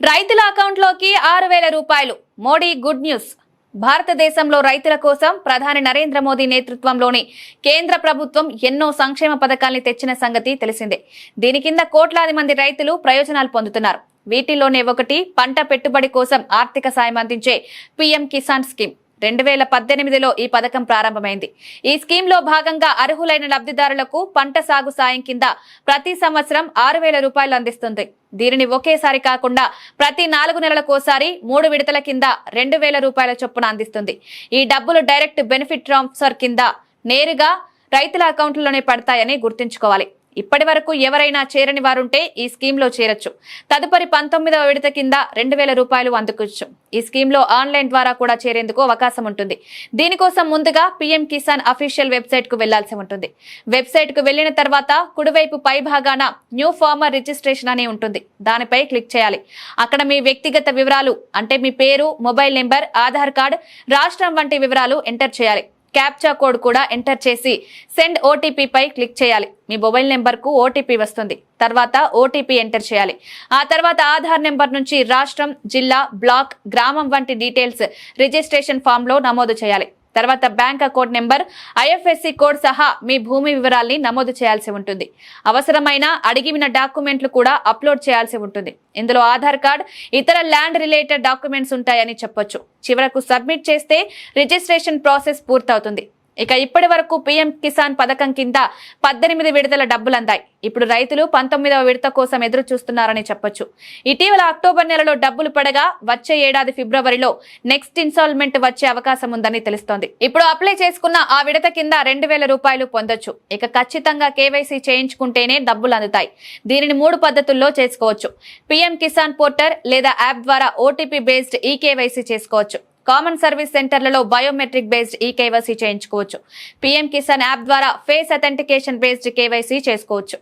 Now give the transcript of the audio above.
రైతుల అకౌంట్లోకి 6,000 రూపాయలు. Modi good news. భారతదేశంలో రైతుల కోసం ప్రధాని నరేంద్ర మోదీ నేతృత్వంలోని కేంద్ర ప్రభుత్వం ఎన్నో సంక్షేమ పథకాల్ని తెచ్చిన సంగతి తెలిసిందే. దీని కింద కోట్లాది మంది రైతులు ప్రయోజనాలు పొందుతున్నారు. వీటిలోనే ఒకటి పంట పెట్టుబడి కోసం ఆర్థిక సాయం అందించే పీఎం కిసాన్ స్కీమ్. 2018లో ఈ పథకం ప్రారంభమైంది. ఈ స్కీమ్ లో భాగంగా అర్హులైన లబ్ధిదారులకు పంట సాగు సాయం కింద ప్రతి సంవత్సరం 6,000 రూపాయలు అందిస్తుంది. దీనిని ఒకేసారి కాకుండా ప్రతి 4 నెలలకోసారి 3 విడతల కింద 2,000 రూపాయల చొప్పున అందిస్తుంది. ఈ డబ్బులు డైరెక్ట్ బెనిఫిట్ ట్రాన్స్ఫర్ కింద నేరుగా రైతుల అకౌంట్లలోనే పడతాయని గుర్తుంచుకోవాలి. ఇప్పటి వరకు ఎవరైనా చేరని వారుంటే ఈ స్కీమ్ లో చేరొచ్చు. తదుపరి 19వ విడత కింద 2,000 రూపాయలు అందుకోవచ్చు. ఈ స్కీమ్ లో ఆన్లైన్ ద్వారా కూడా చేరేందుకు అవకాశం ఉంటుంది. దీనికోసం ముందుగా పీఎం కిసాన్ అఫీషియల్ వెబ్సైట్ కు వెళ్లాల్సి ఉంటుంది. వెబ్సైట్ కు వెళ్లిన తర్వాత కుడివైపు పై భాగాన న్యూ ఫార్మర్ రిజిస్ట్రేషన్ అని ఉంటుంది. దానిపై క్లిక్ చేయాలి. అక్కడ మీ వ్యక్తిగత వివరాలు అంటే మీ పేరు, మొబైల్ నెంబర్, ఆధార్ కార్డు, రాష్ట్రం వంటి వివరాలు ఎంటర్ చేయాలి. క్యాప్చా కోడ్ కూడా ఎంటర్ చేసి సెండ్ ఓటీపీ పై క్లిక్ చేయాలి. మీ మొబైల్ నెంబర్ కు ఓటీపీ వస్తుంది. తర్వాత ఓటీపీ ఎంటర్ చేయాలి. ఆ తర్వాత ఆధార్ నెంబర్ నుంచి రాష్ట్రం, జిల్లా, బ్లాక్, గ్రామం వంటి డీటెయిల్స్ రిజిస్ట్రేషన్ ఫామ్ లో నమోదు చేయాలి. తర్వాత bank account number, IFSC code సహా మీ భూమి వివరాల్ని నమోదు చేయాల్సి ఉంటుంది. అవసరమైన అడిగిన డాక్యుమెంట్లు కూడా అప్లోడ్ చేయాల్సి ఉంటుంది. ఇందులో ఆధార్ కార్డ్, ఇతర ల్యాండ్ రిలేటెడ్ డాక్యుమెంట్స్ ఉంటాయని చెప్పొచ్చు. చివరకు సబ్మిట్ చేస్తే రిజిస్ట్రేషన్ ప్రాసెస్ పూర్తవుతుంది. ఇక ఇప్పటి వరకు పీఎం కిసాన్ పథకం కింద 18 విడతల డబ్బులు అందాయి. ఇప్పుడు రైతులు 19వ విడత కోసం ఎదురు చూస్తున్నారని చెప్పొచ్చు. ఇటీవల అక్టోబర్ నెలలో డబ్బులు పడగా వచ్చే ఏడాది ఫిబ్రవరిలో నెక్స్ట్ ఇన్స్టాల్మెంట్ వచ్చే అవకాశం ఉందని తెలుస్తోంది. ఇప్పుడు అప్లై చేసుకున్న ఆ విడత కింద 2,000 రూపాయలు పొందొచ్చు. ఇక ఖచ్చితంగా కేవైసీ చేయించుకుంటేనే డబ్బులు అందుతాయి. దీనిని 3 పద్ధతుల్లో చేసుకోవచ్చు. పీఎం కిసాన్ పోర్టల్ లేదా యాప్ ద్వారా ఓటీపీ బేస్డ్ ఈ కేవైసీ చేసుకోవచ్చు. కామన్ సర్వీస్ సెంటర్లలో బయోమెట్రిక్ బేస్డ్ ఈ కేవైసీ చేయించుకోవచ్చు. పీఎం కిసాన్ యాప్ ద్వారా ఫేస్ అథెంటికేషన్ బేస్డ్ కేవైసీ చేసుకోవచ్చు.